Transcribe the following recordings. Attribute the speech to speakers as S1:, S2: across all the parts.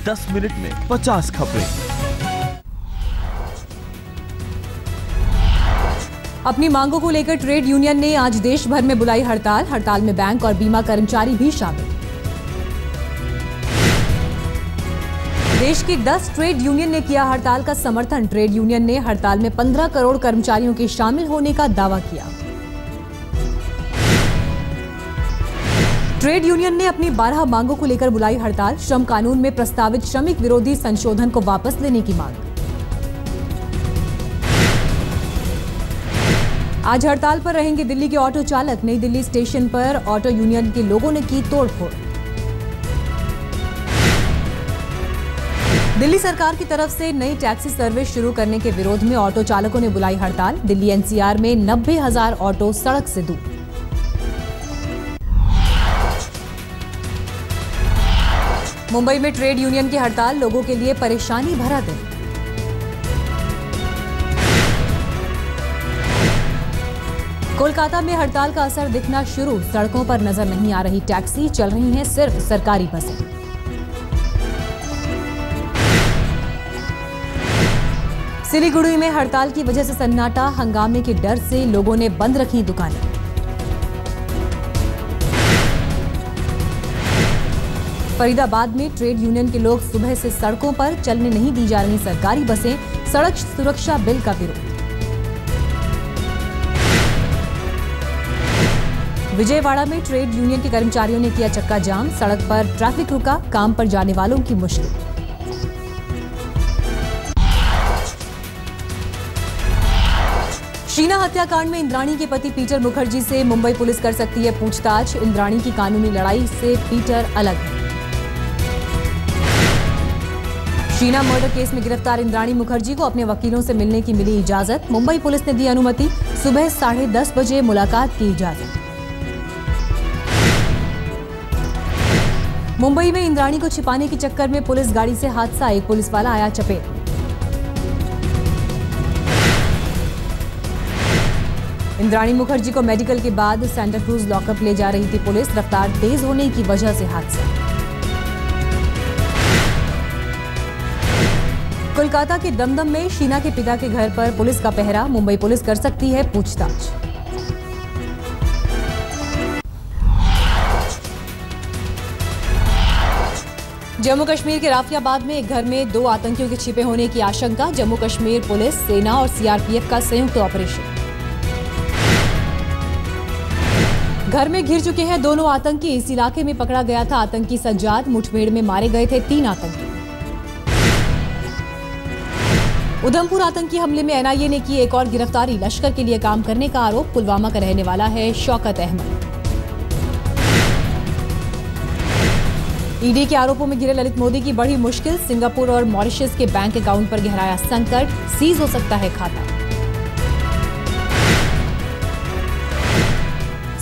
S1: 10 minute में 50 खबरें।
S2: अपनी मांगों को लेकर ट्रेड यूनियन ने आज देश भर में बुलाई हड़ताल। हड़ताल में बैंक और बीमा कर्मचारी भी शामिल। देश की 10 ट्रेड यूनियन ने किया हड़ताल का समर्थन। ट्रेड यूनियन ने हड़ताल में 15 करोड़ कर्मचारियों के शामिल होने का दावा किया। ट्रेड यूनियन ने अपनी 12 मांगों को लेकर बुलाई हड़ताल। श्रम कानून में प्रस्तावित श्रमिक विरोधी संशोधन को वापस लेने की मांग। आज हड़ताल पर रहेंगे दिल्ली के ऑटो चालक। नई दिल्ली स्टेशन पर ऑटो यूनियन के लोगों ने की तोड़फोड़। दिल्ली सरकार की तरफ से नई टैक्सी सर्विस शुरू करने के विरोध में ऑटो चालकों ने बुलाई हड़ताल। दिल्ली एनसीआर में 90,000 ऑटो सड़क से दूर। मुंबई में ट्रेड यूनियन की हड़ताल, लोगों के लिए परेशानी भरा दिन। कोलकाता में हड़ताल का असर दिखना शुरू। सड़कों पर नजर नहीं आ रही टैक्सी, चल रही हैं सिर्फ सरकारी बसें। सिलीगुड़ी में हड़ताल की वजह से सन्नाटा। हंगामे के डर से लोगों ने बंद रखी दुकानें। फरीदाबाद में ट्रेड यूनियन के लोग सुबह से सड़कों पर। चलने नहीं दी जा रही सरकारी बसें। सड़क सुरक्षा बिल का विरोध। विजयवाड़ा में ट्रेड यूनियन के कर्मचारियों ने किया चक्का जाम। सड़क पर ट्रैफिक रुका। काम पर जाने वालों की मुश्किल। शीना हत्याकांड में इंद्राणी के पति पीटर मुखर्जी से मुंबई पुलिस कर सकती है पूछताछ। इंद्राणी की कानूनी लड़ाई से पीटर अलग है। शीना मर्डर केस में गिरफ्तार इंद्राणी मुखर्जी को अपने वकीलों से मिलने की मिली इजाजत। मुंबई पुलिस ने दी अनुमति। सुबह 10:30 बजे मुलाकात की इजाजत। मुंबई में इंद्राणी को छिपाने के चक्कर में पुलिस गाड़ी से हादसा। एक पुलिस वाला आया चपेट में। इंद्राणी मुखर्जी को मेडिकल के बाद सेंटा क्रूज लॉकअप ले जा रही थी पुलिस। रफ्तार तेज होने की वजह से हादसा। कोलकाता के दमदम में शीना के पिता के घर पर पुलिस का पहरा। मुंबई पुलिस कर सकती है पूछताछ। जम्मू कश्मीर के राफियाबाद में एक घर में 2 आतंकियों के छिपे होने की आशंका। जम्मू कश्मीर पुलिस, सेना और सीआरपीएफ का संयुक्त ऑपरेशन। घर में घिर चुके हैं दोनों आतंकी। इस इलाके में पकड़ा गया था आतंकी सज्जाद। मुठभेड़ में मारे गए थे 3 आतंकी। उधमपुर आतंकी हमले में एनआईए ने की एक और गिरफ्तारी। लश्कर के लिए काम करने का आरोप। पुलवामा का रहने वाला है शौकत अहमद। ईडी के आरोपों में घिरे ललित मोदी की बड़ी मुश्किल। सिंगापुर और मॉरिशस के बैंक अकाउंट पर गहराया संकट। सीज हो सकता है खाता।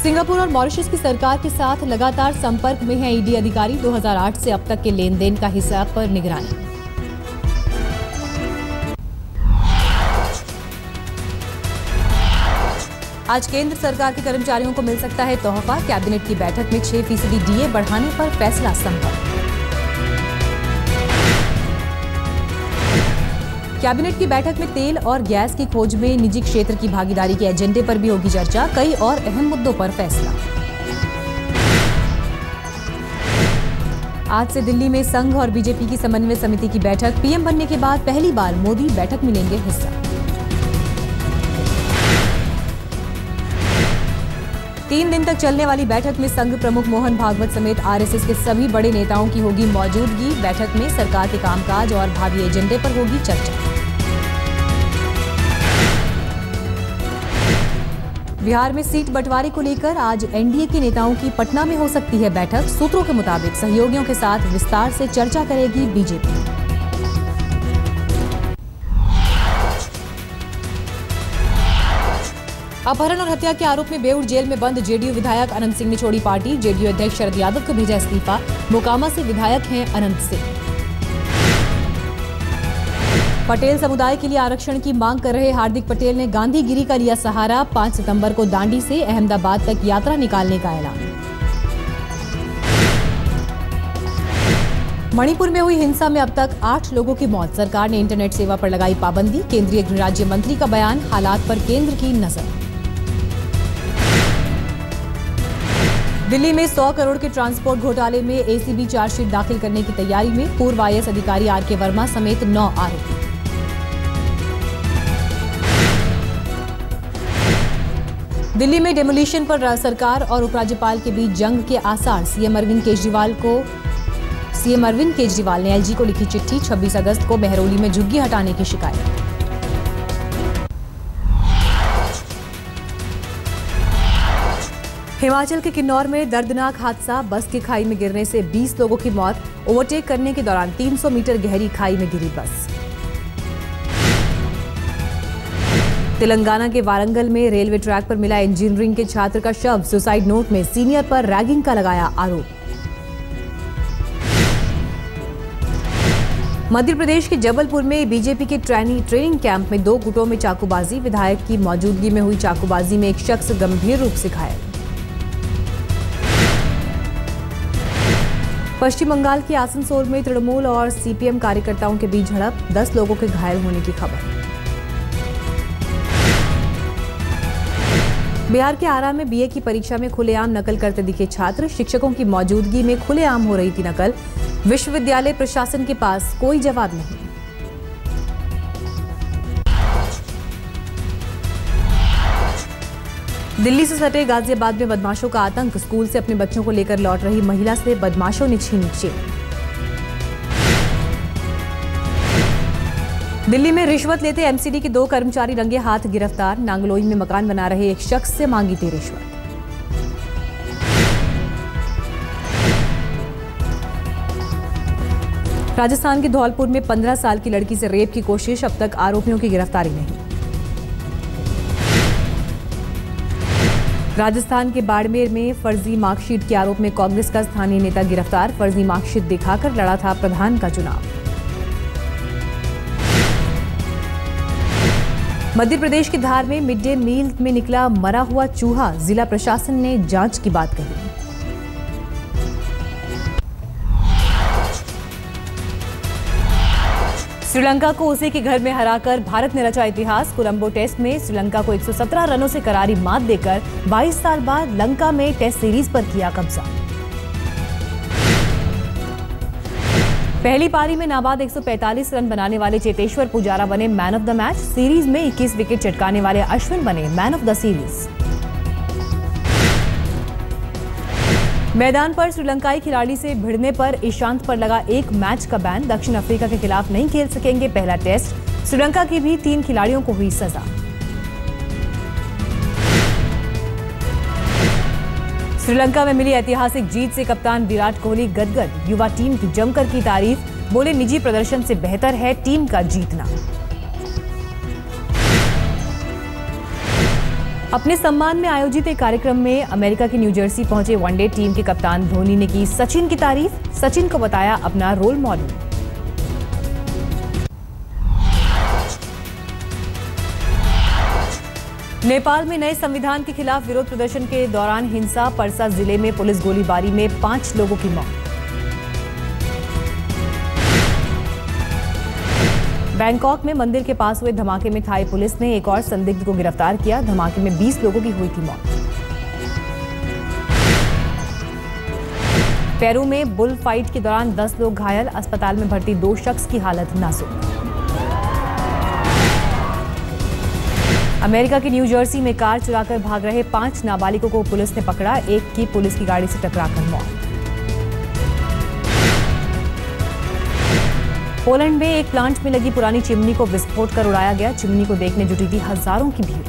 S2: सिंगापुर और मॉरिशस की सरकार के साथ लगातार संपर्क में है ईडी अधिकारी। 2008 से अब तक के लेन देन का हिसाब पर निगरानी। आज केंद्र सरकार के कर्मचारियों को मिल सकता है तोहफा। कैबिनेट की बैठक में 6% डीए बढ़ाने पर फैसला संभव। कैबिनेट की बैठक में तेल और गैस की खोज में निजी क्षेत्र की भागीदारी के एजेंडे पर भी होगी चर्चा। कई और अहम मुद्दों पर फैसला। आज से दिल्ली में संघ और बीजेपी की समन्वय समिति की बैठक। पीएम बनने के बाद पहली बार मोदी बैठक में लेंगे हिस्सा। 3 दिन तक चलने वाली बैठक में संघ प्रमुख मोहन भागवत समेत आरएसएस के सभी बड़े नेताओं की होगी मौजूदगी। बैठक में सरकार के कामकाज और भावी एजेंडे पर होगी चर्चा। बिहार में सीट बंटवारे को लेकर आज एनडीए के नेताओं की पटना में हो सकती है बैठक। सूत्रों के मुताबिक सहयोगियों के साथ विस्तार से चर्चा करेगी बीजेपी। अपहरण और हत्या के आरोप में बेऊर जेल में बंद जेडीयू विधायक अनंत सिंह ने छोड़ी पार्टी। जेडीयू अध्यक्ष शरद यादव को भेजा इस्तीफा। मोकामा से विधायक हैं अनंत सिंह। पटेल समुदाय के लिए आरक्षण की मांग कर रहे हार्दिक पटेल ने गांधीगिरी का लिया सहारा। 5 सितंबर को दांडी से अहमदाबाद तक यात्रा निकालने का ऐलान। मणिपुर में हुई हिंसा में अब तक 8 लोगों की मौत। सरकार ने इंटरनेट सेवा पर लगाई पाबंदी। केंद्रीय गृह राज्य मंत्री का बयान, हालात पर केंद्र की नजर। दिल्ली में 100 करोड़ के ट्रांसपोर्ट घोटाले में एसीबी चार्जशीट दाखिल करने की तैयारी में। पूर्व आईएएस अधिकारी आरके वर्मा समेत 9 आरोपी। दिल्ली में डेमोलिशन पर सरकार और उपराज्यपाल के बीच जंग के आसार। सीएम अरविंद केजरीवाल ने एलजी को लिखी चिट्ठी। 26 अगस्त को बहरौली में झुग्गी हटाने की शिकायत। हिमाचल के किन्नौर में दर्दनाक हादसा। बस की खाई में गिरने से 20 लोगों की मौत। ओवरटेक करने के दौरान 300 मीटर गहरी खाई में गिरी बस। तेलंगाना के वारंगल में रेलवे ट्रैक पर मिला इंजीनियरिंग के छात्र का शव। सुसाइड नोट में सीनियर पर रैगिंग का लगाया आरोप। मध्य प्रदेश के जबलपुर में बीजेपी के ट्रेनिंग कैंप में 2 गुटों में चाकूबाजी। विधायक की मौजूदगी में हुई चाकूबाजी में एक शख्स गंभीर रूप से घायल। पश्चिम बंगाल के आसनसोल में तृणमूल और सीपीएम कार्यकर्ताओं के बीच झड़प। 10 लोगों के घायल होने की खबर। बिहार के आरा में बीए की परीक्षा में खुलेआम नकल करते दिखे छात्र। शिक्षकों की मौजूदगी में खुलेआम हो रही थी नकल। विश्वविद्यालय प्रशासन के पास कोई जवाब नहीं। दिल्ली से सटे गाजियाबाद में बदमाशों का आतंक। स्कूल से अपने बच्चों को लेकर लौट रही महिला से बदमाशों ने छीनी चेन। दिल्ली में रिश्वत लेते एमसीडी के 2 कर्मचारी रंगे हाथ गिरफ्तार। नांगलोई में मकान बना रहे एक शख्स से मांगी थी रिश्वत। राजस्थान के धौलपुर में 15 साल की लड़की से रेप की कोशिश। अब तक आरोपियों की गिरफ्तारी नहीं। राजस्थान के बाड़मेर में फर्जी मार्कशीट के आरोप में कांग्रेस का स्थानीय नेता गिरफ्तार। फर्जी मार्कशीट दिखाकर लड़ा था प्रधान का चुनाव। मध्य प्रदेश के धार में मिड डे मील में निकला मरा हुआ चूहा। जिला प्रशासन ने जांच की बात कही। श्रीलंका को उसी के घर में हराकर भारत ने रचा इतिहास। कोलंबो टेस्ट में श्रीलंका को 117 रनों से करारी मात देकर 22 साल बाद लंका में टेस्ट सीरीज पर किया कब्जा। पहली पारी में नाबाद 145 रन बनाने वाले चेतेश्वर पुजारा बने man of the match. Series में 21 विकेट चटकाने वाले अश्विन बने मैन ऑफ द सीरीज। मैदान पर श्रीलंकाई खिलाड़ी से भिड़ने पर ईशांत पर लगा 1 मैच का बैन। दक्षिण अफ्रीका के खिलाफ नहीं खेल सकेंगे पहला टेस्ट। श्रीलंका की भी 3 खिलाड़ियों को हुई सजा। श्रीलंका में मिली ऐतिहासिक जीत से कप्तान विराट कोहली गदगद। युवा टीम की जमकर की तारीफ। बोले, निजी प्रदर्शन से बेहतर है टीम का जीतना। अपने सम्मान में आयोजित एक कार्यक्रम में अमेरिका के न्यू जर्सी पहुंचे वनडे टीम के कप्तान धोनी ने की सचिन की तारीफ। सचिन को बताया अपना रोल मॉडल। नेपाल में नए संविधान के खिलाफ विरोध प्रदर्शन के दौरान हिंसा। परसा जिले में पुलिस गोलीबारी में 5 लोगों की मौत। बैंकॉक में मंदिर के पास हुए धमाके में थाई पुलिस ने एक और संदिग्ध को गिरफ्तार किया। धमाके में 20 लोगों की हुई थी मौत। पेरू में बुल फाइट के दौरान 10 लोग घायल। अस्पताल में भर्ती 2 शख्स की हालत नाजुक। अमेरिका के न्यू जर्सी में कार चुराकर भाग रहे 5 नाबालिगों को पुलिस ने पकड़ा। एक की पुलिस की गाड़ी से टकराकर मौत। पोलैंड में एक प्लांट में लगी पुरानी चिमनी को विस्फोट कर उड़ाया गया। चिमनी को देखने जुटी थी हजारों की भीड़।